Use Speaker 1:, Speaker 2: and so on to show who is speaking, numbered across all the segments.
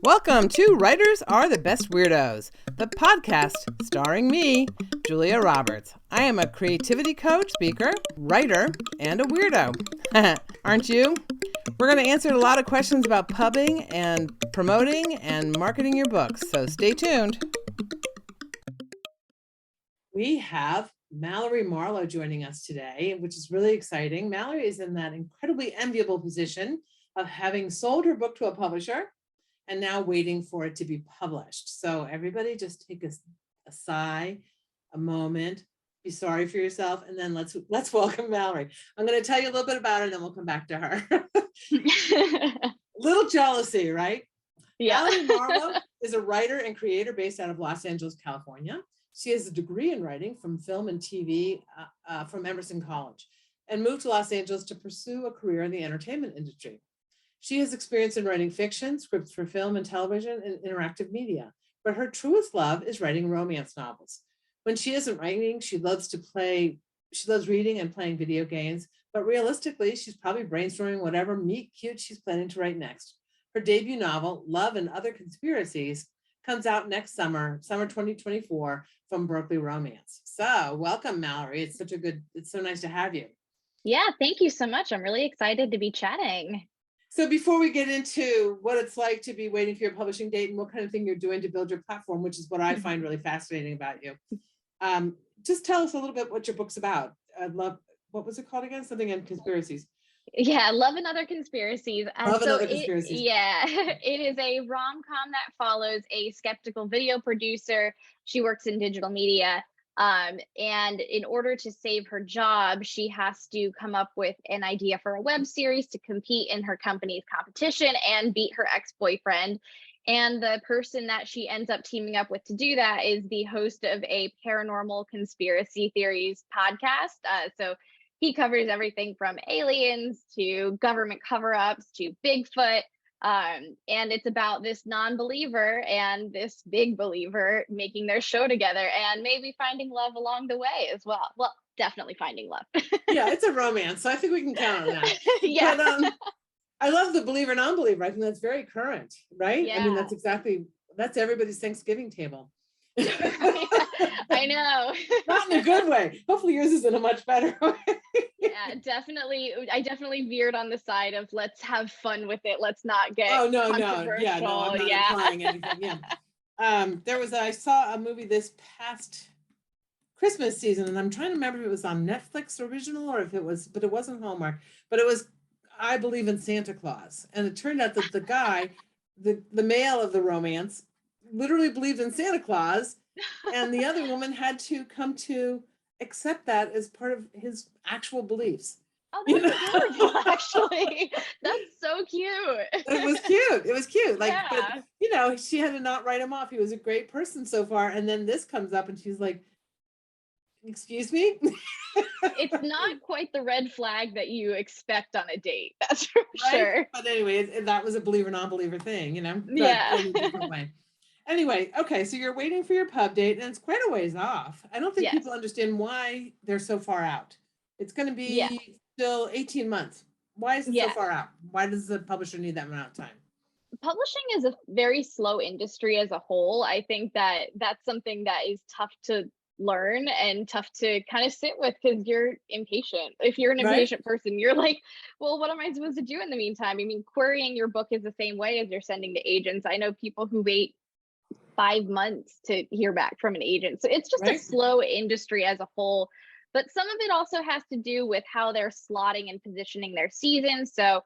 Speaker 1: Welcome to Writers Are the Best Weirdos, the podcast starring me, Julia Roberts. I am a creativity coach, speaker, writer, and a weirdo. Aren't you? We're going to answer a lot of questions about pubbing and promoting and marketing your books, so stay tuned. We have Mallory Marlowe joining us today, which is really exciting. Mallory is in that incredibly enviable position of having sold her book to a publisher and now waiting for it to be published. So everybody just take a sigh, a moment, be sorry for yourself, and then let's welcome Mallory. I'm going to tell you a little bit about her, and then we'll come back to her. Little jealousy, right?
Speaker 2: Yeah.
Speaker 1: Mallory Marlowe is a writer and creator based out of Los Angeles, California. She has a degree in writing from film and TV from Emerson College and moved to Los Angeles to pursue a career in the entertainment industry. She has experience in writing fiction, scripts for film and television, and interactive media, but her truest love is writing romance novels. When she isn't writing, she loves reading and playing video games, but realistically, she's probably brainstorming whatever meet cute she's planning to write next. Her debut novel, Love and Other Conspiracies, comes out next summer 2024, from Berkley Romance. So welcome, Mallory. It's so nice to have you.
Speaker 2: Yeah, thank you so much. I'm really excited to be chatting.
Speaker 1: So before we get into what it's like to be waiting for your publishing date and what kind of thing you're doing to build your platform, which is what I find really fascinating about you, just tell us a little bit what your book's about. What was it called again? Something in conspiracies.
Speaker 2: Yeah, Love and Other Conspiracies.
Speaker 1: Love and Other Conspiracies.
Speaker 2: Yeah, it is a rom-com that follows a skeptical video producer. She works in digital media. And in order to save her job, she has to come up with an idea for a web series to compete in her company's competition and beat her ex-boyfriend. And the person that she ends up teaming up with to do that is the host of a paranormal conspiracy theories podcast. So he covers everything from aliens to government cover-ups to Bigfoot. And it's about this non-believer and this big believer making their show together and maybe finding love along the way as well. Well, definitely finding love.
Speaker 1: Yeah, it's a romance, so I think we can count on that.
Speaker 2: Yeah.
Speaker 1: But I love the believer non-believer. I think that's very current, right?
Speaker 2: Yeah.
Speaker 1: I mean, that's everybody's Thanksgiving table.
Speaker 2: I know.
Speaker 1: Not in a good way. Hopefully yours is in a much better way.
Speaker 2: Yeah, definitely. I definitely veered on the side of let's have fun with it. Let's not get
Speaker 1: no.
Speaker 2: controversial.
Speaker 1: Yeah, no, I'm not implying anything. Yeah. I saw a movie this past Christmas season, and I'm trying to remember if it was on Netflix original or if it was, but it wasn't Hallmark, but it was I Believe in Santa Claus. And it turned out that the guy, the male of the romance, literally believed in Santa Claus, and the other woman had to come to accept that as part of his actual beliefs.
Speaker 2: Oh, that's adorable, actually. That's so cute.
Speaker 1: It was cute. Like,
Speaker 2: yeah.
Speaker 1: But she had to not write him off. He was a great person so far. And then this comes up and she's like, excuse me?
Speaker 2: It's not quite the red flag that you expect on a date. That's for sure.
Speaker 1: But anyway, that was a believer, non-believer thing,
Speaker 2: Yeah.
Speaker 1: in a different way. Anyway, okay, so you're waiting for your pub date, and it's quite a ways off. I don't think people understand why they're so far out. It's going to be still 18 months. Why is it so far out? Why does the publisher need that amount of time?
Speaker 2: Publishing is a very slow industry as a whole. I think that that's something that is tough to learn and tough to kind of sit with because you're impatient. If you're an impatient person, you're like, well, what am I supposed to do in the meantime? I mean, querying your book is the same way as you're sending to agents. I know people who wait 5 months to hear back from an agent. So it's just a slow industry as a whole. But some of it also has to do with how they're slotting and positioning their season. So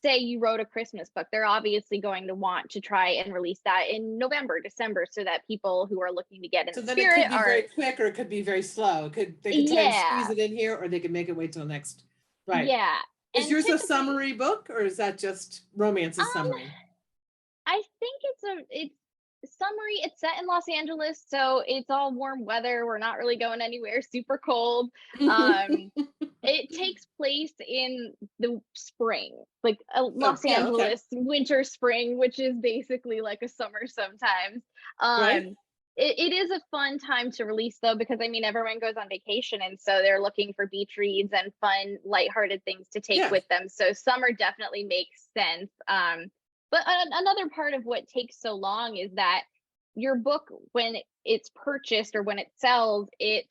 Speaker 2: say you wrote a Christmas book, they're obviously going to want to try and release that in November, December, so that people who are looking to get in the spirit
Speaker 1: it could be very quick or it could be very slow. They could try and squeeze it in here, or they could make it wait till next. Right.
Speaker 2: Yeah.
Speaker 1: Is yours a summary book, or is that just romance's summary?
Speaker 2: I think it's summary. It's set in Los Angeles, so it's all warm weather. We're not really going anywhere super cold. It takes place in the spring, like Los Angeles winter spring, which is basically like a summer sometimes. It is a fun time to release though, because I mean everyone goes on vacation, and so they're looking for beach reads and fun lighthearted things to take with them. So summer definitely makes sense. But another part of what takes so long is that your book, when it's purchased or when it sells, it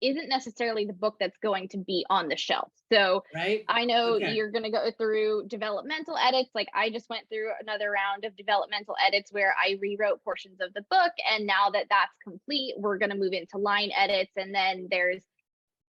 Speaker 2: isn't necessarily the book that's going to be on the shelf. So
Speaker 1: Right?
Speaker 2: I know
Speaker 1: Okay.
Speaker 2: you're going to go through developmental edits. Like I just went through another round of developmental edits where I rewrote portions of the book. And now that that's complete, we're going to move into line edits. And then there's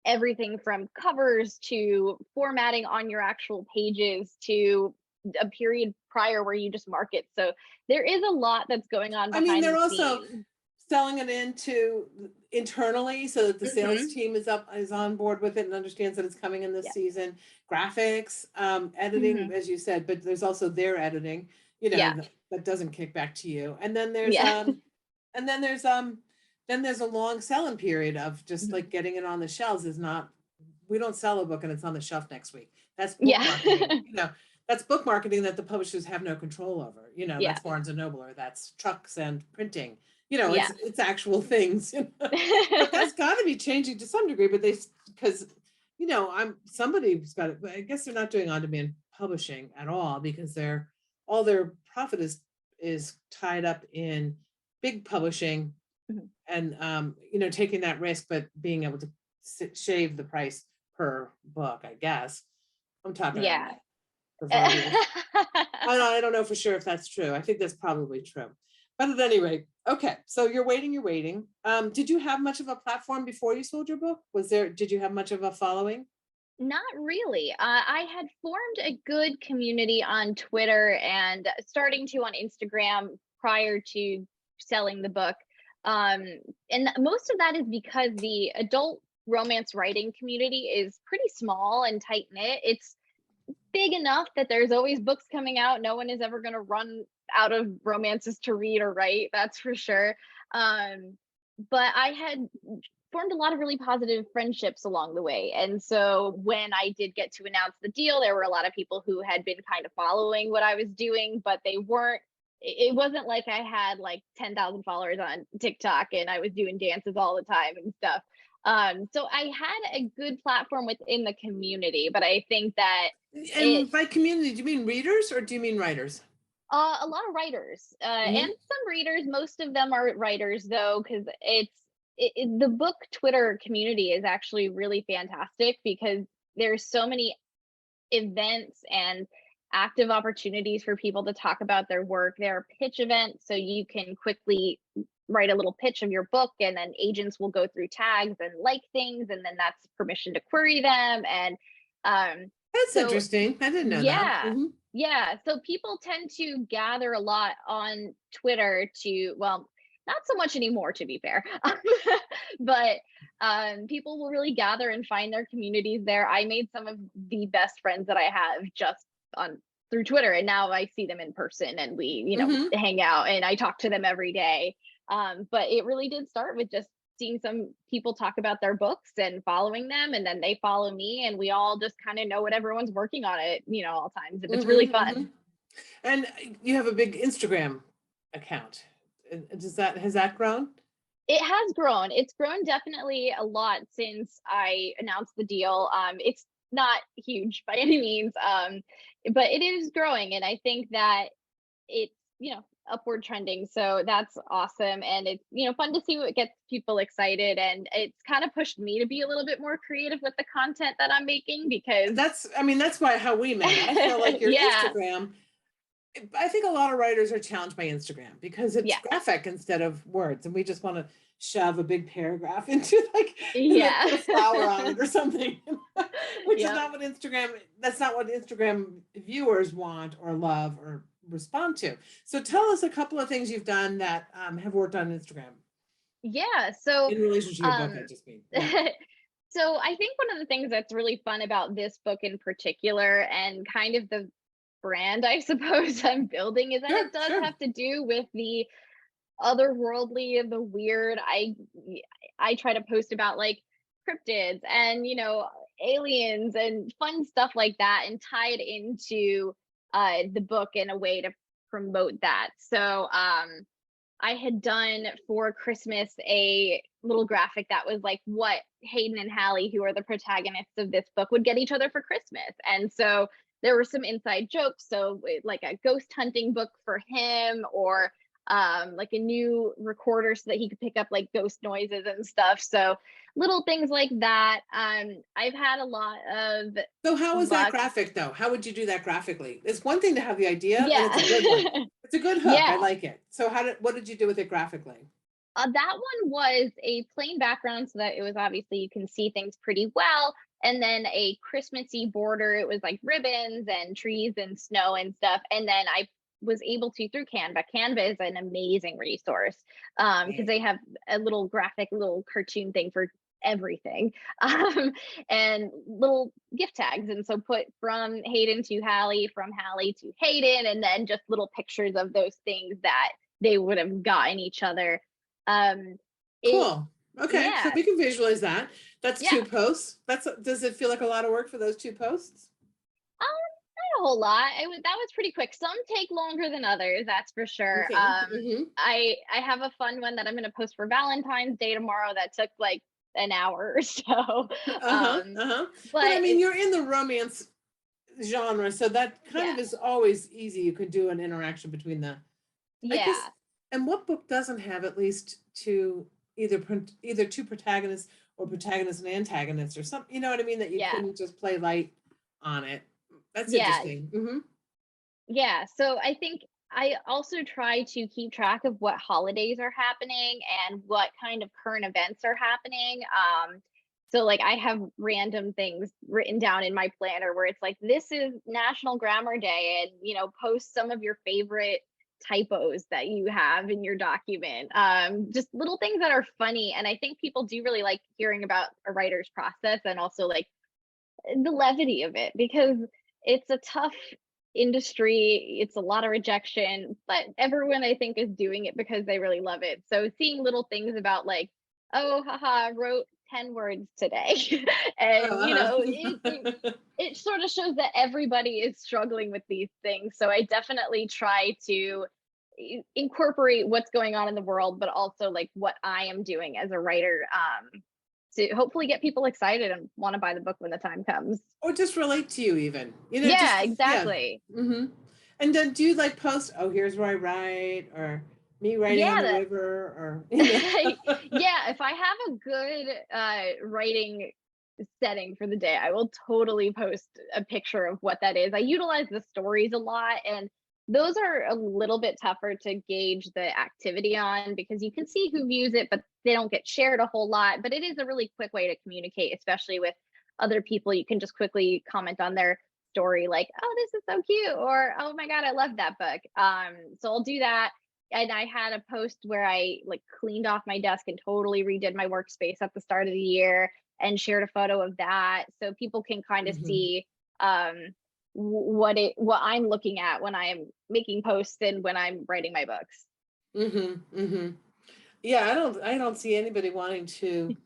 Speaker 2: everything from covers to formatting on your actual pages to a period prior where you just mark it. So there is a lot that's going on
Speaker 1: I mean,
Speaker 2: behind
Speaker 1: they're
Speaker 2: the
Speaker 1: also
Speaker 2: scenes.
Speaker 1: selling it into internally so that the sales
Speaker 2: Mhm.
Speaker 1: team is on board with it and understands that it's coming in this
Speaker 2: Yeah.
Speaker 1: season. Graphics, editing,
Speaker 2: Mhm.
Speaker 1: as you said, but there's also their editing,
Speaker 2: Yeah.
Speaker 1: that doesn't kick back to you. And then there's
Speaker 2: Yeah.
Speaker 1: and then there's a long selling period of just like getting it on the shelves is not, we don't sell a book and it's on the shelf next week. That's book
Speaker 2: Yeah.
Speaker 1: marketing, that's book marketing that the publishers have no control over.
Speaker 2: Yeah.
Speaker 1: That's Barnes and Noble, or that's trucks and printing.
Speaker 2: Yeah.
Speaker 1: It's actual things. But that's got to be changing to some degree. But because I'm somebody's got it. I guess they're not doing on-demand publishing at all because all their profit is tied up in big publishing
Speaker 2: Mhm.
Speaker 1: and taking that risk, but being able to shave the price per book. I guess I'm talking out of
Speaker 2: Yeah.
Speaker 1: my proverbial. I don't know for sure if that's true. I think that's probably true. But at any rate, okay. So you're waiting. Did you have much of a platform before you sold your book? Did you have much of a following?
Speaker 2: Not really. I had formed a good community on Twitter and starting to on Instagram prior to selling the book. Um, and most of that is because the adult romance writing community is pretty small and tight knit. It's big enough that there's always books coming out. No one is ever going to run out of romances to read or write, that's for sure. But I had formed a lot of really positive friendships along the way. And so when I did get to announce the deal, there were a lot of people who had been kind of following what I was doing, but they weren't. It wasn't like I had like 10,000 followers on TikTok and I was doing dances all the time and stuff. So I had a good platform within the community, but I think that it
Speaker 1: And by community, do you mean readers or do you mean writers?
Speaker 2: a lot of writers and
Speaker 1: Hmm.
Speaker 2: some readers. Most of them are writers though, because the book Twitter community is actually really fantastic because there's so many events and active opportunities for people to talk about their work. There are pitch events, so you can quickly write a little pitch of your book, and then agents will go through tags and like things, and then that's permission to query them. And
Speaker 1: That's
Speaker 2: so
Speaker 1: interesting. I didn't know that.
Speaker 2: yeah.
Speaker 1: Hmm.
Speaker 2: Yeah. So people tend to gather a lot on Twitter to, well, not so much anymore, to be fair. But people will really gather and find their communities there. I made some of the best friends that I have just on through Twitter, and now I see them in person and we,
Speaker 1: Hmm.
Speaker 2: hang out and I talk to them every day. But it really did start with just seeing some people talk about their books and following them, and then they follow me and we all just kind of know what everyone's working on at all times, and it's really
Speaker 1: Hmm. Hmm.
Speaker 2: fun.
Speaker 1: And you have a big Instagram account. Has that grown?
Speaker 2: It has grown. It's grown definitely a lot since I announced the deal. It's not huge by any means, but it is growing, and I think that it's upward trending, so that's awesome. And it's fun to see what gets people excited, and it's kind of pushed me to be a little bit more creative with the content that I'm making because
Speaker 1: I mean, that's why how we met. I feel like your
Speaker 2: yeah,
Speaker 1: Instagram, I think a lot of writers are challenged by Instagram because it's
Speaker 2: yeah,
Speaker 1: graphic instead of words, and we just want to shove a big paragraph into like and then
Speaker 2: yeah.
Speaker 1: put a flower on it or something, which is
Speaker 2: Yep.
Speaker 1: not what Instagram. That's not what Instagram viewers want or love or respond to. So tell us a couple of things you've done that have worked on Instagram
Speaker 2: Yeah, so
Speaker 1: in relation to your book. I
Speaker 2: um
Speaker 1: just mean, yeah.
Speaker 2: so I think one of the things that's really fun about this book in particular, and kind of the brand I suppose I'm building, is that
Speaker 1: Sure,
Speaker 2: it does
Speaker 1: sure.
Speaker 2: have to do with the otherworldly, the weird. I try to post about like cryptids and aliens and fun stuff like that, and tie it into the book in a way to promote that. So I had done for Christmas a little graphic that was like what Hayden and Hallie, who are the protagonists of this book, would get each other for Christmas. And so there were some inside jokes. So like a ghost hunting book for him, or like a new recorder so that he could pick up like ghost noises and stuff. So little things like that. I've had a lot of
Speaker 1: So how was that
Speaker 2: luck.
Speaker 1: graphic though? How would you do that graphically? It's one thing to have the idea, and
Speaker 2: Yeah.
Speaker 1: it's a good one. It's a good hook. I
Speaker 2: Yeah.
Speaker 1: like it. So what did you do with it graphically?
Speaker 2: That one was a plain background so that it was obviously you can see things pretty well. And then a Christmassy border. It was like ribbons and trees and snow and stuff. And then I was able to through Canva. Canva is an amazing resource because they have a little graphic, little cartoon thing for everything, and little gift tags. And so put from Hayden to Hallie, from Hallie to Hayden, and then just little pictures of those things that they would have gotten each other.
Speaker 1: Cool. Okay,
Speaker 2: Yeah.
Speaker 1: so we can visualize that. That's
Speaker 2: Yeah.
Speaker 1: 2 posts. Does it feel like a lot of work for those 2 posts?
Speaker 2: Not a whole lot. That was pretty quick. Some take longer than others, that's for sure.
Speaker 1: Okay. Mm-hmm.
Speaker 2: I have a fun one that I'm going to post for Valentine's Day tomorrow that took like an hour or so.
Speaker 1: But I mean, you're in the romance genre, so that kind of is always easy. You could do an interaction between the.
Speaker 2: Yeah.
Speaker 1: And what book doesn't have at least either 2 protagonists or protagonist and antagonist or something? You know what I mean? That you couldn't just play light on it. That's interesting. Mm-hmm.
Speaker 2: Yeah. So I think I also try to keep track of what holidays are happening and what kind of current events are happening. So like I have random things written down in my planner where it's like, this is National Grammar Day, and post some of your favorite typos that you have in your document. Just little things that are funny. And I think people do really like hearing about a writer's process and also like the levity of it, because it's a tough industry. It's a lot of rejection, but everyone I think is doing it because they really love it. So seeing little things about like, oh, haha, I wrote 10 words today. And it sort of shows that everybody is struggling with these things. So I definitely try to incorporate what's going on in the world, but also like what I am doing as a writer, to hopefully get people excited and want to buy the book when the time comes.
Speaker 1: Or just relate to you even.
Speaker 2: Exactly.
Speaker 1: Yeah. Mm-hmm. And then do you like post, oh, here's where I write, or me writing on the river, or
Speaker 2: yeah, if I have a good writing setting for the day, I will totally post a picture of what that is. I utilize the stories a lot, and those are a little bit tougher to gauge the activity on because you can see who views it, but they don't get shared a whole lot. But it is a really quick way to communicate, especially with other people. You can just quickly comment on their story like, oh, this is so cute, or oh my God, I love that book. So I'll do that. And I had a post where I like cleaned off my desk and totally redid my workspace at the start of the year and shared a photo of that, so people can kind of see what I'm looking at when I'm making posts and when I'm writing my books.
Speaker 1: Yeah, I don't see anybody wanting to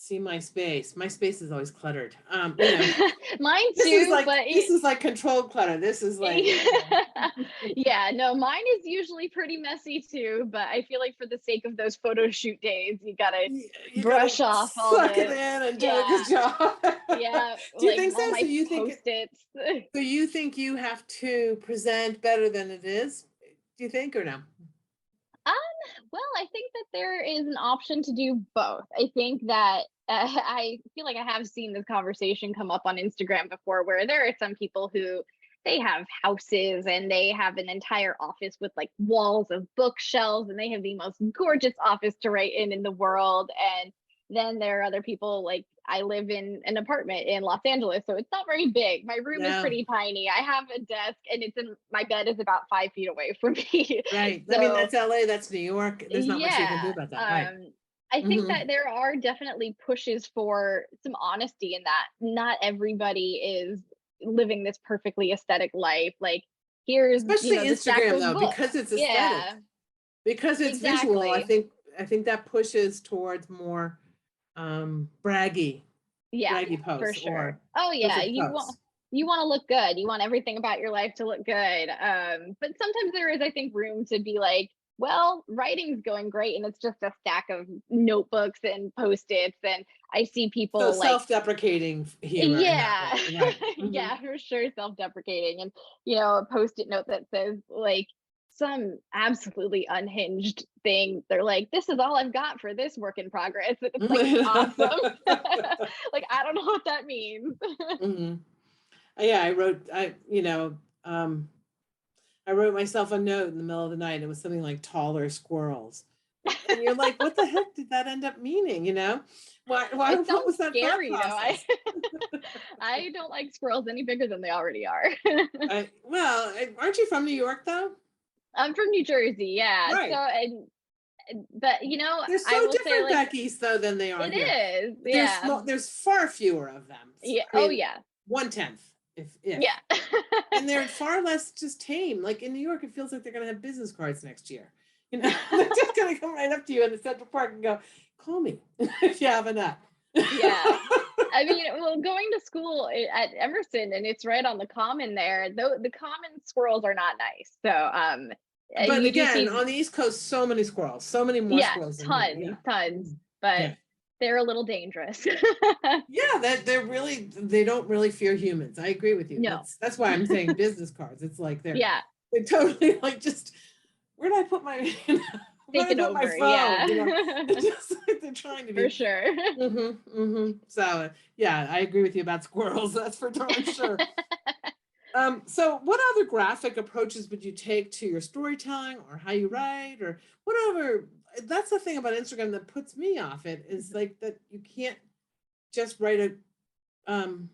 Speaker 1: see my space. My space is always cluttered.
Speaker 2: Mine too,
Speaker 1: this is like controlled clutter. This is like
Speaker 2: yeah, no, mine is usually pretty messy too, but I feel like for the sake of those photo shoot days, you gotta brush off all
Speaker 1: suck it in and do a good job.
Speaker 2: Yeah.
Speaker 1: Do you think so?
Speaker 2: So you
Speaker 1: think you have to present better than it is? Do you think, or no?
Speaker 2: Well, I think that there is an option to do both. I think that I feel like I have seen this conversation come up on Instagram before, where there are some people who they have houses and they have an entire office with like walls of bookshelves, and they have the most gorgeous office to write in the world. And then there are other people, like I live in an apartment in Los Angeles, so it's not very big. My room is pretty tiny. I have a desk, and my bed is about 5 feet away from me.
Speaker 1: Right. So, I mean, that's LA, that's New York. There's not much you can do about that. Right.
Speaker 2: I think that there are definitely pushes for some honesty in that not everybody is living this perfectly aesthetic life. Like here's
Speaker 1: especially Instagram though,
Speaker 2: books.
Speaker 1: because it's aesthetic, because it's visual. I think that pushes towards more braggy posts.
Speaker 2: For sure. You want to look good. You want everything about your life to look good. But sometimes there is, I think, room to be like, well, writing's going great, and it's just a stack of notebooks and post-its, and I see
Speaker 1: So
Speaker 2: people like,
Speaker 1: self-deprecating humor in that
Speaker 2: yeah,
Speaker 1: way, right? Mhm.
Speaker 2: yeah, for sure, self-deprecating, and a post-it note that says like some absolutely unhinged thing. They're like, "This is all I've got for this work in progress." It's like it's awesome. Like I don't know what that means.
Speaker 1: Mhm. Yeah, I wrote myself a note in the middle of the night. It was something like taller squirrels. And you're like, what the heck did that end up meaning?
Speaker 2: It
Speaker 1: What
Speaker 2: sounds
Speaker 1: was that thought
Speaker 2: scary though. I
Speaker 1: process?
Speaker 2: I don't like squirrels any bigger than they already are.
Speaker 1: Aren't you from New York though?
Speaker 2: I'm from New Jersey, yeah. So
Speaker 1: Right.
Speaker 2: but
Speaker 1: They're
Speaker 2: I
Speaker 1: so
Speaker 2: will say
Speaker 1: different
Speaker 2: like
Speaker 1: back east though than they are
Speaker 2: it
Speaker 1: here.
Speaker 2: is,
Speaker 1: There's
Speaker 2: yeah.
Speaker 1: small, there's far fewer of them.
Speaker 2: Yeah.
Speaker 1: I
Speaker 2: Oh
Speaker 1: mean,
Speaker 2: yeah.
Speaker 1: 1/10, if.
Speaker 2: Yeah.
Speaker 1: And they're far less just tame. Like in New York, it feels like they're gonna have business cards next year. They're just gonna come right up to you in the Central Park and go, call me if you have a nut.
Speaker 2: Yeah. I mean, well, going to school at Emerson, and it's right on the common there. Though the common squirrels are not nice. So
Speaker 1: But
Speaker 2: you do
Speaker 1: again,
Speaker 2: see,
Speaker 1: on the East Coast, so many squirrels, so many more
Speaker 2: yes,
Speaker 1: squirrels than here.
Speaker 2: tons,
Speaker 1: Yeah.
Speaker 2: tons,
Speaker 1: Mhm.
Speaker 2: but
Speaker 1: Yeah.
Speaker 2: they're a little dangerous.
Speaker 1: Yeah, that they don't really fear humans. I agree with you.
Speaker 2: No.
Speaker 1: That's why I'm saying business cards. It's like
Speaker 2: Yeah.
Speaker 1: they're totally like just where did I put my where did I
Speaker 2: Taken
Speaker 1: put my
Speaker 2: over.
Speaker 1: phone?
Speaker 2: Yeah.
Speaker 1: It's just like they're trying to
Speaker 2: For
Speaker 1: be.
Speaker 2: sure.
Speaker 1: So yeah, I agree with you about squirrels. That's for darn sure. So what other graphic approaches would you take to your storytelling or how you write or whatever? That's the thing about Instagram that puts me off it is like that you can't just write um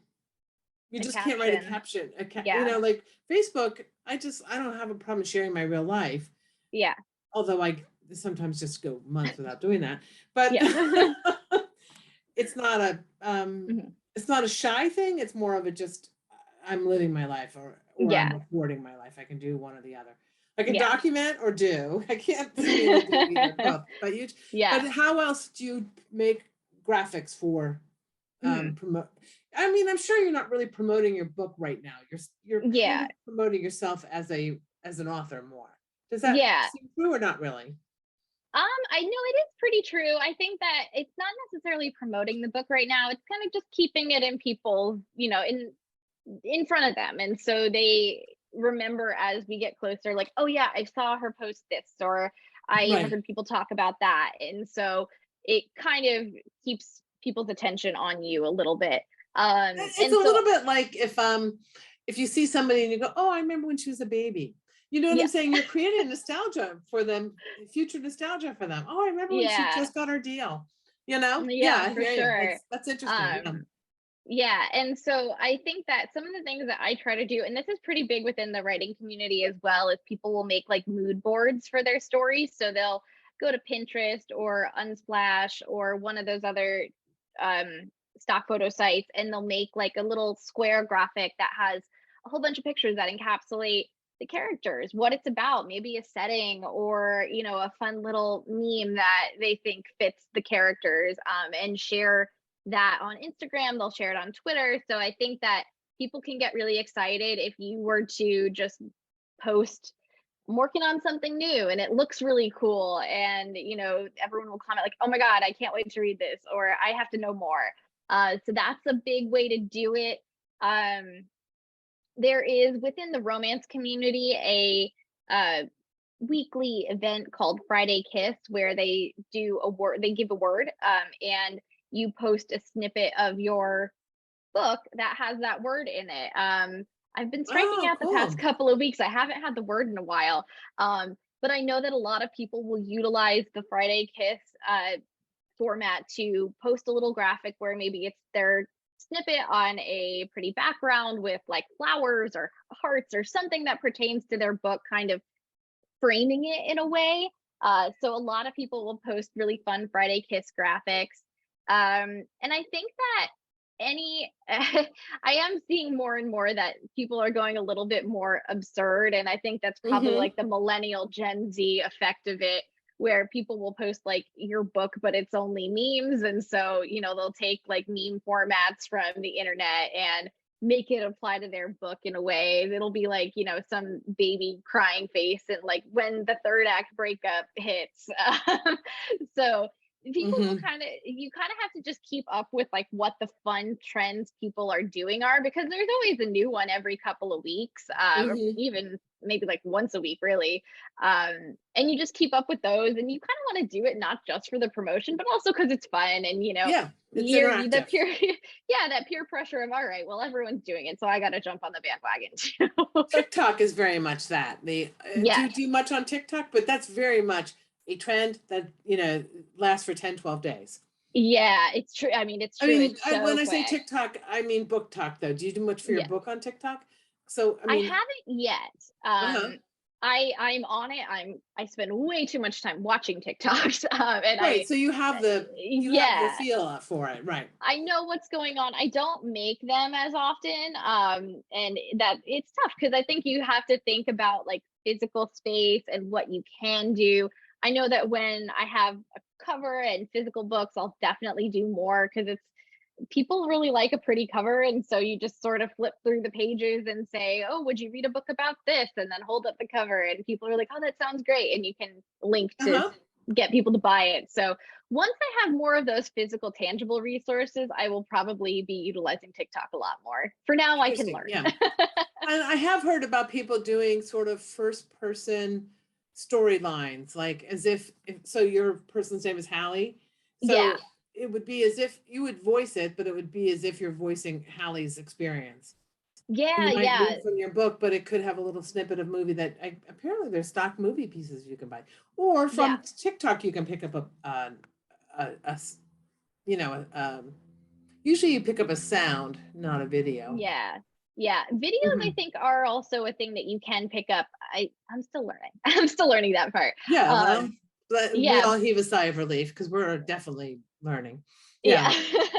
Speaker 1: you
Speaker 2: A
Speaker 1: just can't write a
Speaker 2: caption.
Speaker 1: caption.
Speaker 2: Yeah.
Speaker 1: Like Facebook, I don't have a problem sharing my real life,
Speaker 2: Yeah.
Speaker 1: although I sometimes just go months without doing that. But
Speaker 2: Yeah.
Speaker 1: it's not a
Speaker 2: Mhm.
Speaker 1: it's not a shy thing. It's more of a just I'm living my life or I'm
Speaker 2: Yeah.
Speaker 1: recording my life. I can do one or the other. I can
Speaker 2: Yeah.
Speaker 1: document or do. I can't seem to do either both. But
Speaker 2: Yeah.
Speaker 1: how else do you make graphics for
Speaker 2: Mhm.
Speaker 1: promote? I mean, I'm sure you're not really promoting your book right now. You're kind
Speaker 2: Yeah.
Speaker 1: of promoting yourself as an author more. Does that
Speaker 2: Yeah.
Speaker 1: seem true or not really?
Speaker 2: I know it is pretty true. I think that it's not necessarily promoting the book right now. It's kind of just keeping it in people's, in front of them. And so they remember as we get closer, like, oh yeah, I saw her post this, or I
Speaker 1: Right.
Speaker 2: heard people talk about that. And so it kind of keeps people's attention on you a little bit.
Speaker 1: It's
Speaker 2: And
Speaker 1: a
Speaker 2: so
Speaker 1: little bit like if you see somebody and you go, "Oh, I remember when she was a baby." You know what I'm
Speaker 2: yeah,
Speaker 1: saying? You're creating nostalgia for them, future nostalgia for them. "Oh, I remember when she
Speaker 2: yeah,
Speaker 1: just got her deal." You know? Yeah,
Speaker 2: yeah,
Speaker 1: I
Speaker 2: for
Speaker 1: hear you.
Speaker 2: sure.
Speaker 1: That's interesting. Yeah.
Speaker 2: Um, Yeah, and so I think that some of the things that I try to do, and this is pretty big within the writing community as well, is people will make like mood boards for their stories. So they'll go to Pinterest or Unsplash or one of those other stock photo sites, and they'll make like a little square graphic that has a whole bunch of pictures that encapsulate the characters, what it's about, maybe a setting or a fun little meme that they think fits the characters, and share that on Instagram, they'll share it on Twitter. So I think that people can get really excited if you were to just post, I'm working on something new and it looks really cool. And, everyone will comment like, oh my God, I can't wait to read this, or I have to know more. So that's a big way to do it. Um, there is within the romance community a weekly event called Friday Kiss where they do a word, they give a word, and you post a snippet of your book that has that word in it. I've been striking
Speaker 1: Oh,
Speaker 2: out the past
Speaker 1: cool.
Speaker 2: couple of weeks. I haven't had the word in a while. But I know that a lot of people will utilize the Friday Kiss format to post a little graphic where maybe it's their snippet on a pretty background with like flowers or hearts or something that pertains to their book, kind of framing it in a way. So a lot of people will post really fun Friday Kiss graphics. And I think that I am seeing more and more that people are going a little bit more absurd. And I think that's probably
Speaker 1: Mm-hmm.
Speaker 2: like the millennial Gen Z effect of it, where people will post like your book, but it's only memes. And so, they'll take like meme formats from the internet and make it apply to their book in a way. It'll be like, you know, some baby crying face and like when the third act breakup hits. So people will
Speaker 1: Hmm.
Speaker 2: you kind of have to just keep up with like what the fun trends people are doing are, because there's always a new one every couple of weeks, or
Speaker 1: Hmm.
Speaker 2: even maybe like once a week, really. And you just keep up with those, and you kind of want to do it not just for the promotion, but also because it's fun, and you know,
Speaker 1: Yeah, it's
Speaker 2: the
Speaker 1: interactive.
Speaker 2: peer yeah, that peer pressure of, all right, well, everyone's doing it, so I got to jump on the bandwagon too.
Speaker 1: TikTok is very much that. The do you
Speaker 2: Yes.
Speaker 1: do much on TikTok? But that's very much a trend that, lasts for 10, 12 days.
Speaker 2: Yeah, it's true. I mean, it's
Speaker 1: I
Speaker 2: true.
Speaker 1: mean,
Speaker 2: It's
Speaker 1: when
Speaker 2: so
Speaker 1: I say
Speaker 2: quick.
Speaker 1: TikTok, I mean book talk though. Do you do much for your
Speaker 2: Yeah.
Speaker 1: book on TikTok? So, I
Speaker 2: I
Speaker 1: mean,
Speaker 2: haven't yet.
Speaker 1: uh-huh.
Speaker 2: I'm on it. I spend way too much time watching TikToks. And
Speaker 1: Right. So you have the
Speaker 2: yeah,
Speaker 1: feel for it, right?
Speaker 2: I know what's going on. I don't make them as often. And that it's tough because I think you have to think about like physical space and what you can do. I know that when I have a cover and physical books, I'll definitely do more because it's people really like a pretty cover, and so you just sort of flip through the pages and say, oh, would you read a book about this, and then hold up the cover, and people are like, oh, that sounds great, and you can link to
Speaker 1: Uh-huh.
Speaker 2: get people to buy it. So once I have more of those physical tangible resources, I will probably be utilizing TikTok a lot more. For now, I can
Speaker 1: Interesting.
Speaker 2: learn.
Speaker 1: Yeah. And I have heard about people doing sort of first person storylines, like as if so your person's name is Hallie.
Speaker 2: Yeah,
Speaker 1: So it would be as if you would voice it, but it would be as if you're voicing Hallie's experience. And
Speaker 2: yeah,
Speaker 1: you might
Speaker 2: yeah,
Speaker 1: read from your book, but it could have a little snippet of movie that apparently there's stock movie pieces you can buy, or
Speaker 2: yeah,
Speaker 1: from TikTok you can pick up a you know usually you pick up a sound, not a video.
Speaker 2: yeah, yeah. Videos, I
Speaker 1: Mhm.
Speaker 2: think, are also a thing that you can pick up. I'm still learning. I'm still learning that part.
Speaker 1: Yeah, well,
Speaker 2: um
Speaker 1: but we
Speaker 2: yeah,
Speaker 1: all heave a sigh of relief because we're definitely learning. Yeah.
Speaker 2: yeah.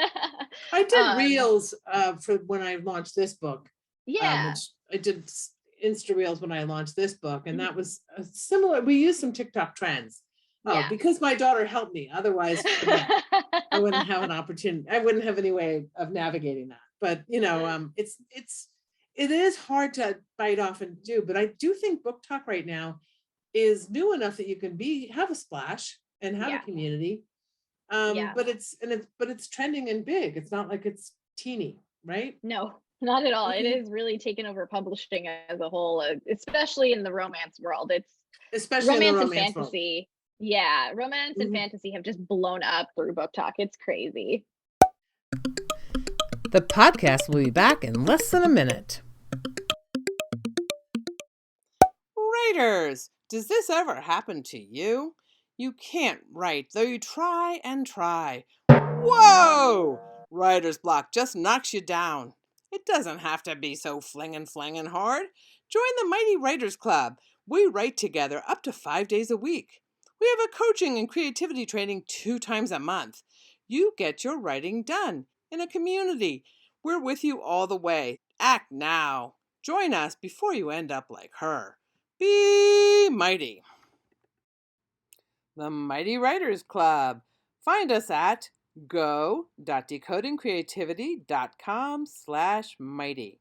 Speaker 1: I did
Speaker 2: um
Speaker 1: reels for when I launched this book,
Speaker 2: yeah.
Speaker 1: which I did Insta reels when I launched this book, and
Speaker 2: Mhm.
Speaker 1: that was a similar. We used some TikTok trends. Oh,
Speaker 2: Yeah.
Speaker 1: because my daughter helped me. Otherwise, forget it. I wouldn't have an opportunity. I wouldn't have any way of navigating that. But it is hard to bite off and do. But I do think book talk right now is new enough that you can have a splash and have a
Speaker 2: Yeah.
Speaker 1: community.
Speaker 2: Yeah.
Speaker 1: But it's trending and big. It's not like it's teeny, right?
Speaker 2: No, not at all. It
Speaker 1: Mhm.
Speaker 2: is really taken over publishing as a whole, especially in the romance world. It's
Speaker 1: Especially in the
Speaker 2: romance and
Speaker 1: romance world.
Speaker 2: fantasy. Yeah, romance and
Speaker 1: Mhm.
Speaker 2: fantasy have just blown up through book talk. It's crazy.
Speaker 1: The podcast will be back in less than a minute. Writers, does this ever happen to you? You can't write, though you try and try. Whoa! Writer's block just knocks you down. It doesn't have to be so flinging hard. Join the Mighty Writers Club. We write together up to 5 days a week. We have a coaching and creativity training 2 times a month. You get your writing done in a community. We're with you all the way. Act now. Join us before you end up like her. Be mighty. The Mighty Writers Club. Find us at go.decodingcreativity.com/mighty.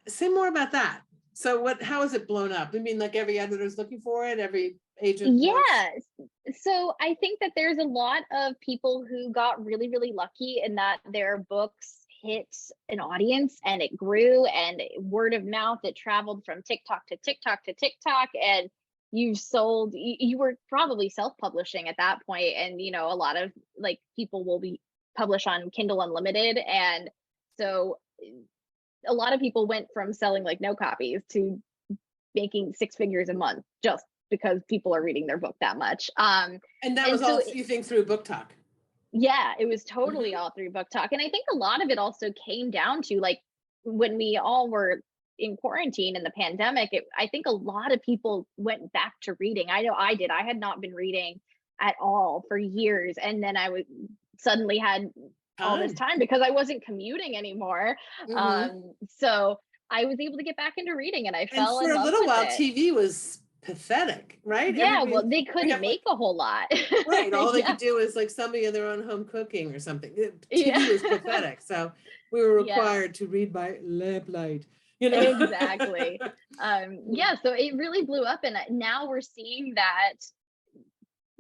Speaker 1: Say more about that. So how is it blown up? I mean, like every editor's looking for it, every agent wants.
Speaker 2: Yes. So I think that there's a lot of people who got really, really lucky in that their books hit an audience and it grew, and word of mouth, it traveled from TikTok to TikTok to TikTok, and you were probably self-publishing at that point. And, you know, a lot of like people will be published on Kindle Unlimited. And so a lot of people went from selling like no copies to making six figures a month just because people are reading their book that much.
Speaker 1: And that
Speaker 2: And
Speaker 1: was
Speaker 2: so
Speaker 1: all you think through book talk.
Speaker 2: yeah, it was totally
Speaker 1: Mhm.
Speaker 2: all through book talk. And I think a lot of it also came down to like when we all were in quarantine in the pandemic, I think a lot of people went back to reading. I know I did. I had not been reading at all for years. And then I was suddenly had all this
Speaker 1: Time.
Speaker 2: time because I wasn't commuting anymore.
Speaker 1: Hmm.
Speaker 2: So I was able to get back into reading and I
Speaker 1: And
Speaker 2: fell
Speaker 1: for
Speaker 2: in
Speaker 1: a
Speaker 2: love
Speaker 1: little
Speaker 2: with
Speaker 1: while,
Speaker 2: it.
Speaker 1: TV was pathetic, right?
Speaker 2: Yeah,
Speaker 1: Everybody,
Speaker 2: well, they
Speaker 1: we
Speaker 2: couldn't
Speaker 1: have like,
Speaker 2: make a whole lot.
Speaker 1: right, all they
Speaker 2: Yeah,
Speaker 1: could do is like somebody in their own home cooking or something.
Speaker 2: yeah,
Speaker 1: TV was pathetic, so we were
Speaker 2: yeah,
Speaker 1: required to read by lamplight, you know.
Speaker 2: exactly. Yeah, so it really blew up, and now we're seeing that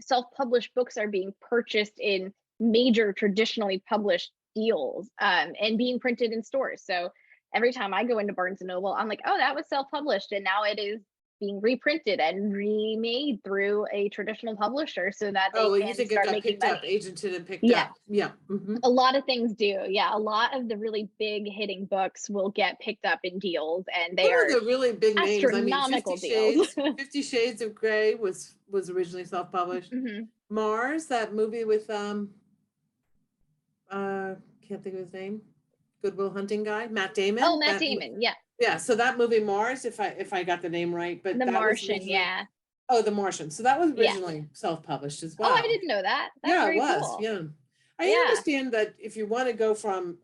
Speaker 2: self-published books are being purchased in major traditionally published deals, and being printed in stores. So every time I go into Barnes and Noble, I'm like, oh, that was self-published, and now it is being reprinted and remade through a traditional publisher so that
Speaker 1: Oh,
Speaker 2: they
Speaker 1: well, you
Speaker 2: can
Speaker 1: think it
Speaker 2: start
Speaker 1: got
Speaker 2: making
Speaker 1: picked up,
Speaker 2: money.
Speaker 1: agented and picked
Speaker 2: Yeah,
Speaker 1: up? Yeah. Hmm.
Speaker 2: a lot of things do. Yeah, a lot of the really big hitting books will get picked up in deals, and they
Speaker 1: Some
Speaker 2: are
Speaker 1: of the really big names. I mean,
Speaker 2: astronomical deals.
Speaker 1: Fifty Shades of Grey was originally self-published.
Speaker 2: Mhm.
Speaker 1: Mars, that movie with can't think of his name, Goodwill Hunting guy, Matt
Speaker 2: Oh,
Speaker 1: Damon.
Speaker 2: Matt Damon. Yeah,
Speaker 1: Yeah, so that movie Mars, if I got the name right, but
Speaker 2: The
Speaker 1: that was
Speaker 2: Martian.
Speaker 1: originally,
Speaker 2: Yeah,
Speaker 1: oh, The Martian. So that was
Speaker 2: yeah.
Speaker 1: originally self-published as
Speaker 2: Oh, I
Speaker 1: well.
Speaker 2: didn't know that. That's
Speaker 1: Yeah, it
Speaker 2: very
Speaker 1: was.
Speaker 2: cool.
Speaker 1: Yeah. I
Speaker 2: Yeah.
Speaker 1: understand that if you want to go from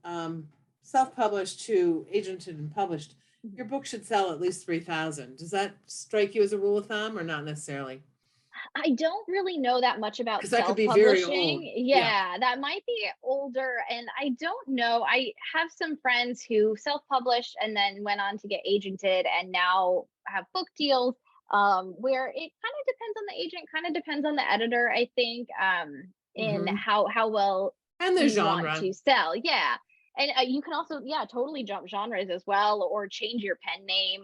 Speaker 1: self-published to agented and published, your book should sell at least 3,000. Does that strike you as a rule of thumb or not necessarily?
Speaker 2: I don't really know that much about
Speaker 1: Because that could be very old.
Speaker 2: self-publishing.
Speaker 1: Yeah.
Speaker 2: Yeah, that might be older. And I don't know. I have some friends who self-published and then went on to get agented and now have book deals, where it kind of depends on the agent, kind of depends on the editor, I think, in
Speaker 1: Hmm.
Speaker 2: how well
Speaker 1: And the
Speaker 2: you want
Speaker 1: genre.
Speaker 2: to sell. Yeah. And you can also, yeah, totally jump genres as well or change your pen name.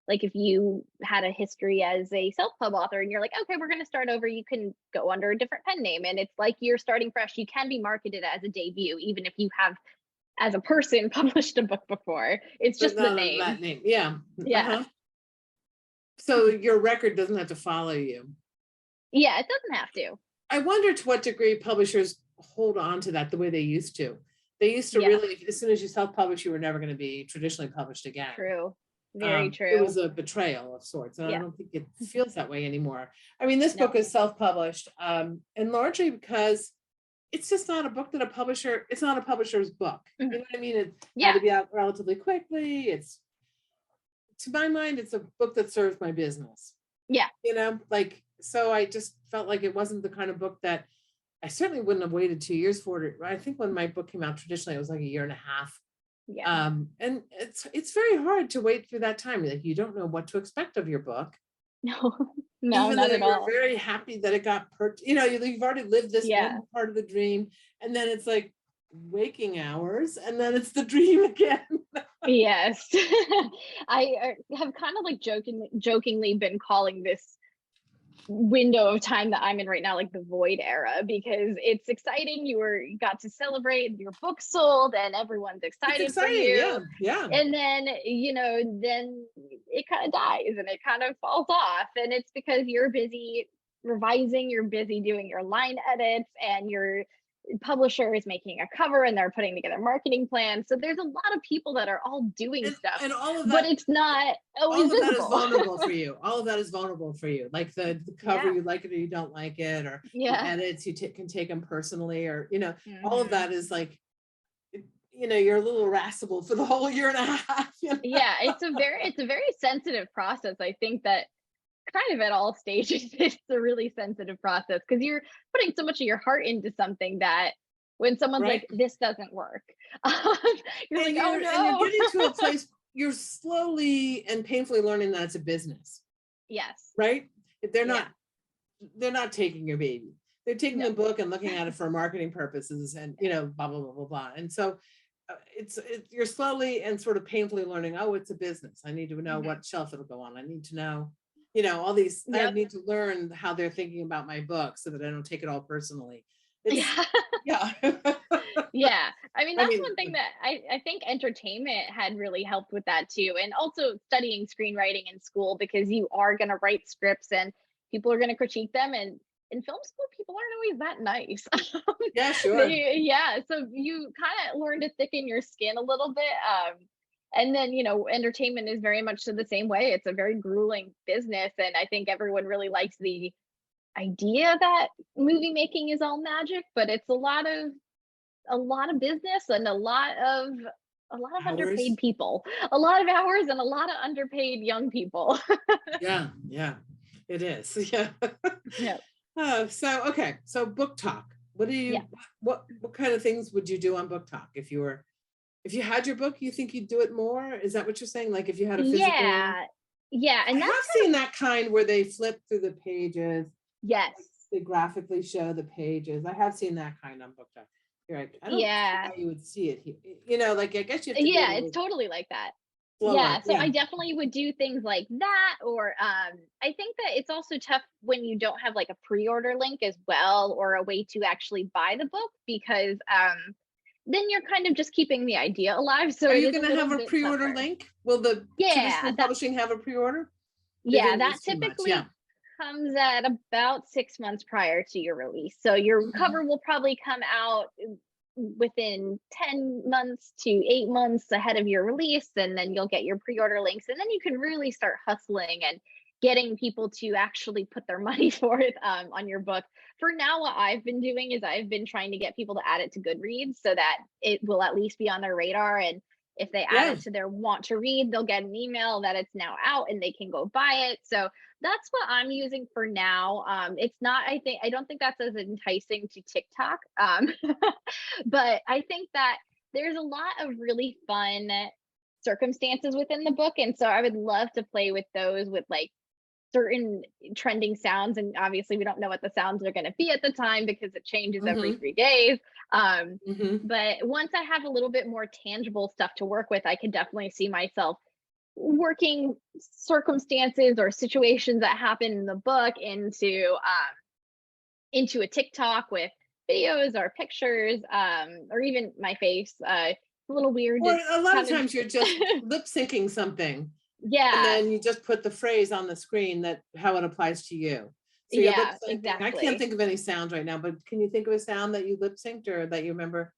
Speaker 2: Like if you had a history as a self-pub author and you're like, okay, we're going to start over, you can go under a different pen name and it's like you're starting fresh. You can be marketed as a debut even if you have as a person published a book before. It's
Speaker 1: But
Speaker 2: just the
Speaker 1: not under
Speaker 2: name.
Speaker 1: that name. Yeah.
Speaker 2: Yeah.
Speaker 1: Uh-huh. So your record doesn't have to follow you.
Speaker 2: Yeah, it doesn't have to.
Speaker 1: I wonder to what degree publishers hold on to that the way they used to. They used to
Speaker 2: Yeah,
Speaker 1: really, as soon as you self-publish, you were never going to be traditionally published again.
Speaker 2: true. Very
Speaker 1: It was
Speaker 2: true.
Speaker 1: a betrayal of sorts, and I
Speaker 2: Yeah.
Speaker 1: don't think it feels that way anymore. I mean, this book
Speaker 2: No.
Speaker 1: is self-published, and largely because it's just not a book that it's not a publisher's book. You
Speaker 2: Mhm.
Speaker 1: know what I mean? It had
Speaker 2: Yeah.
Speaker 1: to be out relatively quickly. To my mind, it's a book that serves my business.
Speaker 2: Yeah.
Speaker 1: Like, so I just felt like it wasn't the kind of book that I certainly wouldn't have waited 2 years for it. I think when my book came out traditionally, it was like a year and a half.
Speaker 2: Yeah.
Speaker 1: And it's very hard to wait through that time. Like you don't know what to expect of your book,
Speaker 2: No. No,
Speaker 1: even though
Speaker 2: not at
Speaker 1: you're
Speaker 2: all.
Speaker 1: very happy that it got you've already lived this
Speaker 2: Yeah.
Speaker 1: one part of the dream, and then it's like waking hours, and then it's the dream again.
Speaker 2: Yes. I have kind of like jokingly been calling this window of time that I'm in right now like the void era because it's exciting. You got to celebrate your book sold and everyone's
Speaker 1: It's
Speaker 2: excited for
Speaker 1: exciting, yeah,
Speaker 2: you.
Speaker 1: yeah.
Speaker 2: And then, then it kind of dies and it kind of falls off. And it's because you're busy revising, you're busy doing your line edits, and your publisher is making a cover and they're putting together marketing plans. So there's a lot of people that are all doing stuff,
Speaker 1: And all of
Speaker 2: but
Speaker 1: that
Speaker 2: it's not always
Speaker 1: all of that is
Speaker 2: visible.
Speaker 1: vulnerable for you. All of that is vulnerable for you. Like the cover,
Speaker 2: Yeah.
Speaker 1: you like it or you don't like it, or the
Speaker 2: Yeah.
Speaker 1: edits, you can take them personally, or all of
Speaker 2: Mhm.
Speaker 1: that is like, you're a little irascible for the whole year and a half.
Speaker 2: Yeah, it's a very sensitive process. I think that kind of at all stages it's a really sensitive process because you're putting so much of your heart into something that when someone's
Speaker 1: Right.
Speaker 2: like, this doesn't work, you're
Speaker 1: And
Speaker 2: like, oh
Speaker 1: and you're
Speaker 2: no.
Speaker 1: getting to a place you're slowly and painfully learning that it's a business,
Speaker 2: Yes.
Speaker 1: right? They're
Speaker 2: Yeah.
Speaker 1: not they're not taking your baby. They're taking
Speaker 2: No.
Speaker 1: the book and looking at it for marketing purposes and blah blah blah blah blah. And so you're slowly and sort of painfully learning, oh, it's a business. I need to know
Speaker 2: Mhm.
Speaker 1: what shelf it'll go on. I need to know, all these, I
Speaker 2: Yep.
Speaker 1: need to learn how they're thinking about my book so that I don't take it all personally. It's
Speaker 2: Yeah.
Speaker 1: yeah.
Speaker 2: Yeah. I mean,
Speaker 1: I
Speaker 2: that's
Speaker 1: mean,
Speaker 2: one thing that I think entertainment had really helped with that too. And also studying screenwriting in school because you are going to write scripts and people are going to critique them. And in film school, people aren't always that nice.
Speaker 1: yeah, sure.
Speaker 2: Yeah. So you kind of learn to thicken your skin a little bit. And then, entertainment is very much so the same way. It's a very grueling business. And I think everyone really likes the idea that movie making is all magic, but it's a lot of business and a lot of
Speaker 1: Hours.
Speaker 2: underpaid people, a lot of hours and a lot of underpaid young people.
Speaker 1: Yeah, yeah. It is. Yeah.
Speaker 2: Yeah.
Speaker 1: Oh, so okay. So book talk. What do you
Speaker 2: Yeah.
Speaker 1: what kind of things would you do on book talk if you had your book, you think you'd do it more? Is that what you're saying? Like if you had a physical one?
Speaker 2: Yeah. Yeah.
Speaker 1: I
Speaker 2: And
Speaker 1: have
Speaker 2: that's
Speaker 1: seen that kind where they flip through the pages,
Speaker 2: yes.
Speaker 1: like they graphically show the pages. I have seen that kind on book talk. You're like, I don't see
Speaker 2: Yeah.
Speaker 1: how you would see it here. You know, like I guess you have to be
Speaker 2: Yeah,
Speaker 1: able
Speaker 2: it's
Speaker 1: to
Speaker 2: totally like that.
Speaker 1: slow
Speaker 2: Yeah,
Speaker 1: up.
Speaker 2: so
Speaker 1: Yeah.
Speaker 2: I definitely would do things like that, or I think that it's also tough when you don't have like a pre-order link as well, or a way to actually buy the book, because then you're kind of just keeping the idea alive. So
Speaker 1: Are
Speaker 2: it
Speaker 1: you
Speaker 2: is a
Speaker 1: going to have
Speaker 2: little
Speaker 1: a
Speaker 2: bit
Speaker 1: pre-order
Speaker 2: tougher.
Speaker 1: link? Will the
Speaker 2: Yeah,
Speaker 1: traditional
Speaker 2: that
Speaker 1: publishing have a pre-order? They
Speaker 2: yeah,
Speaker 1: didn't
Speaker 2: that
Speaker 1: use too much. Yeah.
Speaker 2: typically comes at about 6 months prior to your release. So your
Speaker 1: Mhm.
Speaker 2: cover will probably come out within 10 months to 8 months ahead of your release. And then you'll get your pre order links. And then you can really start hustling and getting people to actually put their money forth on your book. For now, what I've been doing is I've been trying to get people to add it to Goodreads so that it will at least be on their radar. And if they add
Speaker 1: Yeah.
Speaker 2: it to their want to read, they'll get an email that it's now out and they can go buy it. So that's what I'm using for now. It's not, I don't think that's as enticing to TikTok. But I think that there's a lot of really fun circumstances within the book. And so I would love to play with those with like certain trending sounds. And obviously, we don't know what the sounds are going to be at the time because it changes every
Speaker 1: Hmm.
Speaker 2: 3 days.
Speaker 1: Hmm.
Speaker 2: But once I have a little bit more tangible stuff to work with, I can definitely see myself working circumstances or situations that happen in the book into a TikTok with videos or pictures, or even my face. A little weird
Speaker 1: Or
Speaker 2: to
Speaker 1: a lot of
Speaker 2: kind
Speaker 1: times you're just
Speaker 2: of
Speaker 1: lip syncing something and
Speaker 2: yeah,
Speaker 1: then you just put the phrase on the screen that how it applies to you. So you're lip
Speaker 2: yeah,
Speaker 1: syncing. I can't
Speaker 2: exactly.
Speaker 1: think of any sounds right now, but can you think of a sound that you lip synced or that you remember?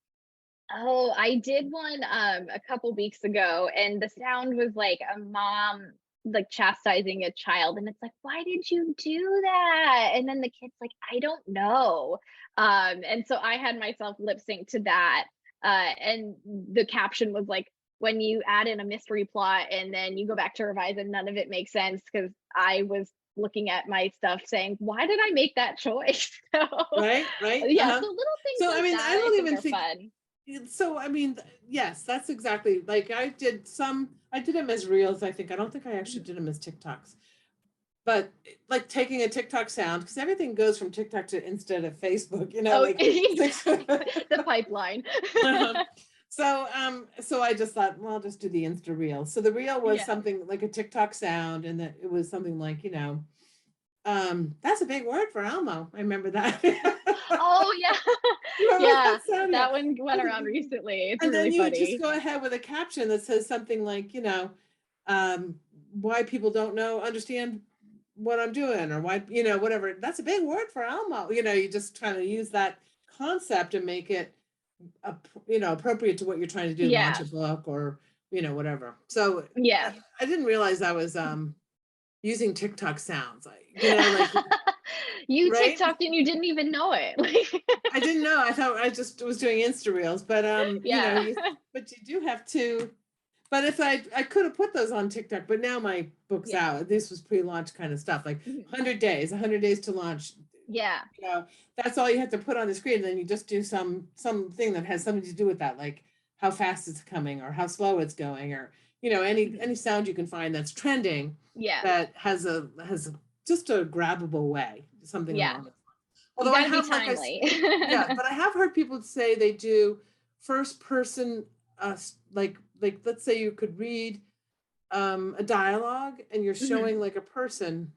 Speaker 2: Oh, I did one a couple weeks ago, and the sound was like a mom like chastising a child, and it's like, why did you do that? And then the kid's like, I don't know. And so I had myself lip sync to that. And the caption was like, when you add in a mystery plot and then you go back to revise and none of it makes sense because I was looking at my stuff saying, why did I make that choice? So
Speaker 1: Right, right.
Speaker 2: yeah,
Speaker 1: Uh-huh.
Speaker 2: so little things
Speaker 1: So I
Speaker 2: like
Speaker 1: mean, I
Speaker 2: that I
Speaker 1: don't
Speaker 2: think
Speaker 1: even
Speaker 2: are
Speaker 1: think
Speaker 2: fun.
Speaker 1: so. I mean, yes, that's exactly like I did them as reels, I think. I don't think I actually did them as TikToks. But like taking a TikTok sound, because everything goes from TikTok to Insta to Facebook, you know,
Speaker 2: Oh,
Speaker 1: like
Speaker 2: the pipeline.
Speaker 1: uh-huh. So I just thought, well, I'll just do the Insta reel. So the reel was
Speaker 2: Yeah.
Speaker 1: something like a TikTok sound, and that it was something like, that's a big word for Elmo. I remember that.
Speaker 2: Oh, yeah.
Speaker 1: You remember
Speaker 2: Yeah,
Speaker 1: that sound? Yeah.
Speaker 2: that one went around recently. It's
Speaker 1: And then
Speaker 2: really
Speaker 1: you would just
Speaker 2: funny.
Speaker 1: go ahead with a caption that says something like, um, why people don't understand what I'm doing, or why, whatever. That's a big word for Elmo. You just trying to use that concept and make it appropriate to what you're trying to do, launch
Speaker 2: Yeah.
Speaker 1: a book or, whatever. So
Speaker 2: Yeah.
Speaker 1: I didn't realize I was using TikTok sounds, like,
Speaker 2: You
Speaker 1: right?
Speaker 2: TikToked and you didn't even know it. Like,
Speaker 1: I didn't know. I thought I just was doing Insta reels, but
Speaker 2: yeah.
Speaker 1: but you do have to. But if I could have put those on TikTok, but now my book's
Speaker 2: Yeah.
Speaker 1: out. This was pre-launch kind of stuff, like
Speaker 2: Mhm.
Speaker 1: 100 days to launch.
Speaker 2: Yeah.
Speaker 1: That's all you have to put on the screen. And then you just do something that has something to do with that, like how fast it's coming or how slow it's going, or
Speaker 2: Mhm.
Speaker 1: any sound you can find that's trending
Speaker 2: Yeah.
Speaker 1: that has just a grabbable way, something
Speaker 2: Yeah.
Speaker 1: along.
Speaker 2: You
Speaker 1: Although I
Speaker 2: got to be
Speaker 1: have,
Speaker 2: timely.
Speaker 1: yeah, but I have heard people say they do first person, like let's say you could read a dialogue and you're
Speaker 2: Mhm.
Speaker 1: showing like a person,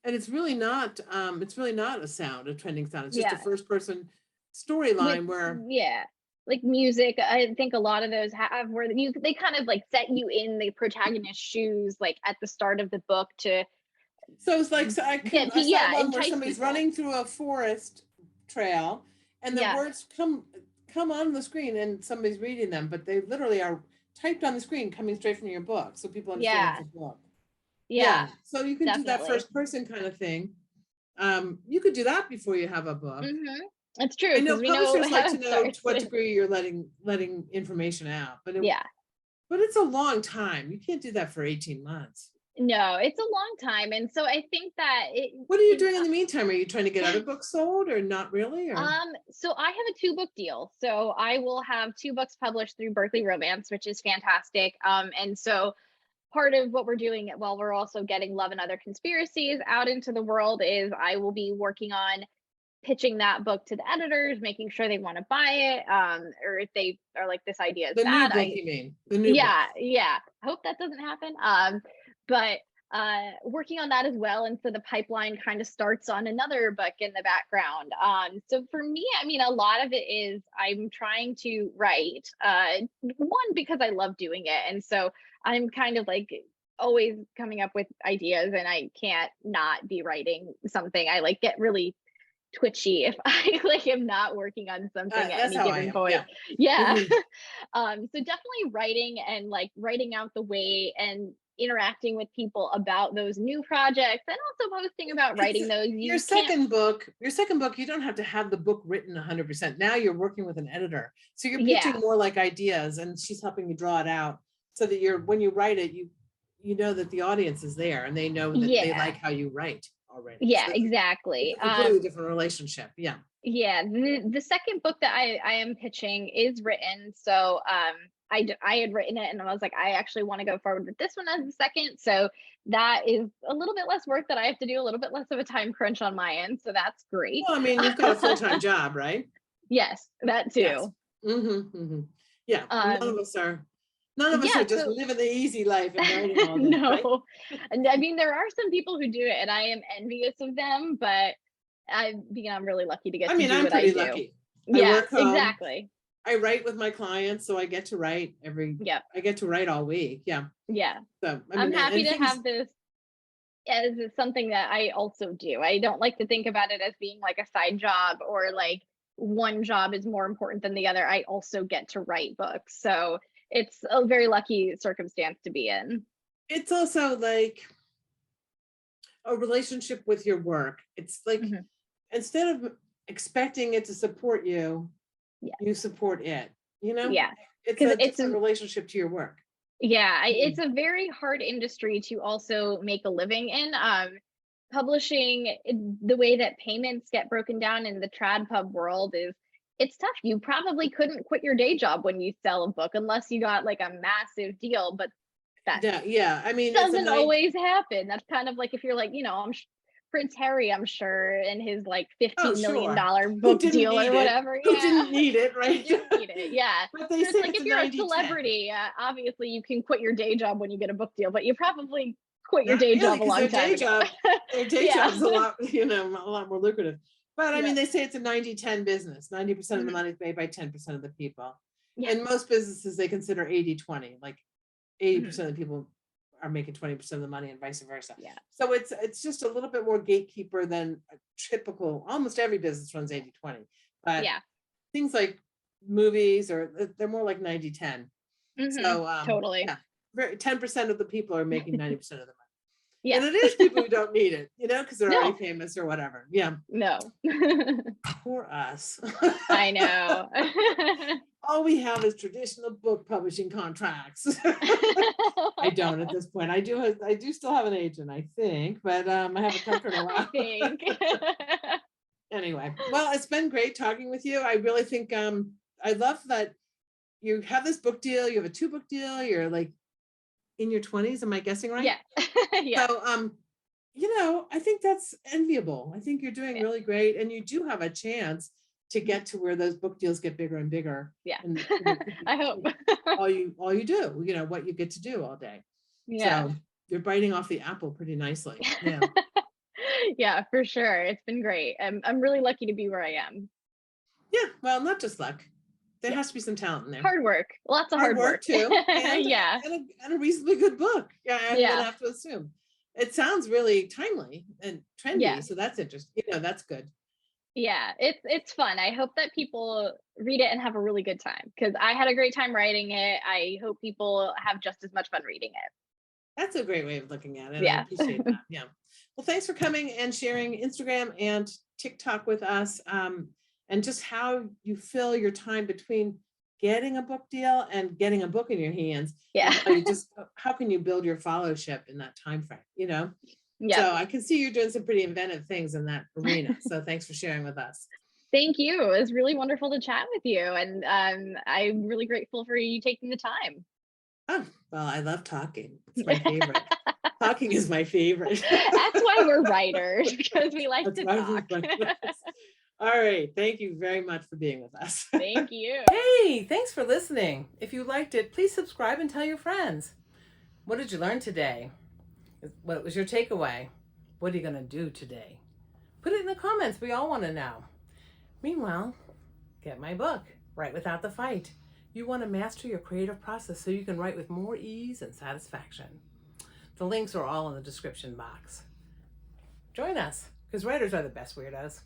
Speaker 1: and it's really not a sound, a trending sound. It's just a
Speaker 2: Yeah.
Speaker 1: first person
Speaker 2: With
Speaker 1: storyline where
Speaker 2: yeah, like music, I think a lot of those have where they kind of like set you in the protagonist's shoes, like at the start of the book to
Speaker 1: so it's like, I saw
Speaker 2: yeah,
Speaker 1: one where
Speaker 2: entice
Speaker 1: somebody's
Speaker 2: people.
Speaker 1: running through a forest trail and the
Speaker 2: Yeah,
Speaker 1: words come on the screen and somebody's reading them, but they literally are typed on the screen coming straight from your book so people understand it's
Speaker 2: yeah,
Speaker 1: a book. Yeah,
Speaker 2: yeah,
Speaker 1: so you can do that
Speaker 2: definitely.
Speaker 1: first person kind of thing. You could do that before you have a book.
Speaker 2: Hmm. It's true
Speaker 1: I
Speaker 2: because
Speaker 1: know
Speaker 2: we know
Speaker 1: publishers like
Speaker 2: how
Speaker 1: to
Speaker 2: it
Speaker 1: know to
Speaker 2: starts.
Speaker 1: what degree you're letting information out,
Speaker 2: Yeah,
Speaker 1: but it's a long time. You can't do that for 18 months.
Speaker 2: No, it's a long time. And so I think that
Speaker 1: What are you doing in the meantime? Are you trying to get other books sold or not really? Or
Speaker 2: so I have a 2-book deal. So I will have 2 books published through Berkley Romance, which is fantastic. And so part of what we're doing while we're also getting Love and Other Conspiracies out into the world is I will be working on pitching that book to the editors, making sure they want to buy it, or if they are like, this idea is
Speaker 1: the new
Speaker 2: bad.
Speaker 1: book, you mean? The new book.
Speaker 2: Yeah. Hope that doesn't happen. But working on that as well. And so the pipeline kind of starts on another book in the background. So for me, I mean, a lot of it is I'm trying to write, one, because I love doing it. And so I'm kind of like always coming up with ideas and I can't not be writing something. I like get really twitchy if I like am not working on something at
Speaker 1: That's
Speaker 2: any
Speaker 1: how I
Speaker 2: given
Speaker 1: am.
Speaker 2: point.
Speaker 1: Yeah.
Speaker 2: Yeah.
Speaker 1: Mhm.
Speaker 2: So definitely writing and like writing out the way and interacting with people about those new projects and also posting about writing those.
Speaker 1: Your
Speaker 2: You can't,
Speaker 1: second book, you don't have to have the book written 100%. Now you're working with an editor. So you're pitching
Speaker 2: yeah,
Speaker 1: more like ideas and she's helping you draw it out so that when you write it, you know that the audience is there and they know that they
Speaker 2: yeah,
Speaker 1: like how you write already.
Speaker 2: yeah,
Speaker 1: So
Speaker 2: exactly.
Speaker 1: it's a completely different relationship. Yeah.
Speaker 2: Yeah, the second book that I am pitching is written. So I had written it and I was like, I actually want to go forward with this one as the second. So that is a little bit less work that I have to do, a little bit less of a time crunch on my end. So that's great.
Speaker 1: Well, I mean, you've got a full-time job, right?
Speaker 2: Yes, that
Speaker 1: Yes.
Speaker 2: too.
Speaker 1: Yeah.
Speaker 2: Um
Speaker 1: None of us
Speaker 2: yeah,
Speaker 1: are just
Speaker 2: so
Speaker 1: living the easy life and writing all day, right?
Speaker 2: no. And I mean there are some people who do it and I am envious of them, but I'm really lucky to
Speaker 1: I
Speaker 2: get to
Speaker 1: mean,
Speaker 2: do
Speaker 1: I'm
Speaker 2: what I
Speaker 1: pretty
Speaker 2: do.
Speaker 1: lucky. I
Speaker 2: Yeah,
Speaker 1: work home.
Speaker 2: exactly.
Speaker 1: I write with my clients, so I get to write
Speaker 2: Yep.
Speaker 1: I get to write all week. Yeah.
Speaker 2: Yeah.
Speaker 1: So, I
Speaker 2: I'm
Speaker 1: mean,
Speaker 2: happy
Speaker 1: and
Speaker 2: to
Speaker 1: things,
Speaker 2: have this as something that I also do. I don't like to think about it as being like a side job or like one job is more important than the other. I also get to write books. So it's a very lucky circumstance to be in.
Speaker 1: it's also like a relationship with your work. It's like,
Speaker 2: Mhm.
Speaker 1: instead of expecting it to support you,
Speaker 2: Yeah.
Speaker 1: you support it, you know?
Speaker 2: Yeah.
Speaker 1: It's
Speaker 2: Because
Speaker 1: a different relationship to your work.
Speaker 2: yeah,
Speaker 1: Mm.
Speaker 2: it's a very hard industry to also make a living in. Publishing, the way that payments get broken down in the trad pub world is it's tough. You probably couldn't quit your day job when you sell a book unless you got like a massive deal, but that
Speaker 1: Yeah, yeah. I mean, it's a
Speaker 2: doesn't
Speaker 1: night.
Speaker 2: always happen. That's kind of like if you're like, Prince Harry, I'm sure, and his like
Speaker 1: Oh,
Speaker 2: $15 million
Speaker 1: sure. Who
Speaker 2: book
Speaker 1: didn't
Speaker 2: deal or
Speaker 1: need it?
Speaker 2: whatever.
Speaker 1: Who
Speaker 2: Yeah.
Speaker 1: didn't need it,
Speaker 2: Who
Speaker 1: right?
Speaker 2: didn't need it? Yeah.
Speaker 1: But they
Speaker 2: So
Speaker 1: say
Speaker 2: it's like
Speaker 1: it's
Speaker 2: if
Speaker 1: a
Speaker 2: you're a
Speaker 1: 90-10.
Speaker 2: celebrity, obviously you can quit your day job when you get a book deal, but you probably quit your
Speaker 1: Not
Speaker 2: day
Speaker 1: really,
Speaker 2: job a
Speaker 1: because
Speaker 2: long time ago.
Speaker 1: their day
Speaker 2: Yeah.
Speaker 1: job's a lot, a lot more lucrative. But I mean,
Speaker 2: Yep.
Speaker 1: they say it's a 90-10 business. 90% of the
Speaker 2: Mhm.
Speaker 1: money is made by 10% of the people.
Speaker 2: Yeah.
Speaker 1: And most businesses, they consider 80-20, like 80%
Speaker 2: Mhm.
Speaker 1: of the people are making 20% of the money and vice versa.
Speaker 2: Yeah.
Speaker 1: So it's just a little bit more gatekeeper than a typical, almost every business runs 80-20. But
Speaker 2: Yeah.
Speaker 1: things like movies, or they're more like 90-10.
Speaker 2: Mhm.
Speaker 1: So
Speaker 2: Totally.
Speaker 1: yeah, 10% of the people are making 90% of the money.
Speaker 2: Yeah.
Speaker 1: And it is people who don't need it, because they're already
Speaker 2: No.
Speaker 1: famous or whatever. Yeah.
Speaker 2: No.
Speaker 1: Poor us.
Speaker 2: I know.
Speaker 1: All we have is traditional book publishing contracts. I don't at this point. I do still have an agent, I think, but I haven't talked to her in a
Speaker 2: I
Speaker 1: while.
Speaker 2: think.
Speaker 1: Anyway, well, it's been great talking with you. I really think I love that you have this book deal, you have a 2-book deal, you're like in your 20s, am I guessing right?
Speaker 2: Yeah. Yeah.
Speaker 1: So I think that's enviable. I think you're doing
Speaker 2: Yeah.
Speaker 1: really great, and you do have a chance to get to where those book deals get bigger and bigger.
Speaker 2: Yeah.
Speaker 1: And
Speaker 2: I hope.
Speaker 1: all you do, what you get to do all day.
Speaker 2: Yeah.
Speaker 1: So you're biting off the apple pretty nicely. Yeah.
Speaker 2: Yeah, for sure. It's been great. I'm really lucky to be where I am.
Speaker 1: Yeah. Well, not just luck. There
Speaker 2: Yeah.
Speaker 1: has to be some talent in there.
Speaker 2: Hard work. Lots of
Speaker 1: Hard
Speaker 2: hard
Speaker 1: work
Speaker 2: work.
Speaker 1: too, and
Speaker 2: Yeah.
Speaker 1: and a reasonably good book. Yeah, I'm
Speaker 2: Yeah.
Speaker 1: gonna have to assume. It sounds really timely and trendy,
Speaker 2: Yeah.
Speaker 1: so that's interesting. That's good.
Speaker 2: Yeah. It's fun. I hope that people read it and have a really good time because I had a great time writing it. I hope people have just as much fun reading it.
Speaker 1: That's a great way of looking at it. I
Speaker 2: Yeah.
Speaker 1: appreciate that. Yeah. Well, thanks for coming and sharing Instagram and TikTok with us, and just how you fill your time between getting a book deal and getting a book in your hands.
Speaker 2: Yeah.
Speaker 1: How can you build your followership in that time frame,
Speaker 2: Yeah.
Speaker 1: So I can see you're doing some pretty inventive things in that arena. So thanks for sharing with us.
Speaker 2: Thank you. It was really wonderful to chat with you. And I'm really grateful for you taking the time.
Speaker 1: Oh, well, I love talking. It's my favorite. Talking is my favorite.
Speaker 2: That's why we're writers, because we like to talk.
Speaker 1: All right. Thank you very much for being with us.
Speaker 2: Thank you.
Speaker 3: Hey, thanks for listening. If you liked it, please subscribe and tell your friends. What did you learn today? What was your takeaway? What are you going to do today? Put it in the comments. We all want to know. Meanwhile, get my book, Write Without the Fight. You want to master your creative process so you can write with more ease and satisfaction. The links are all in the description box. Join us, because writers are the best weirdos.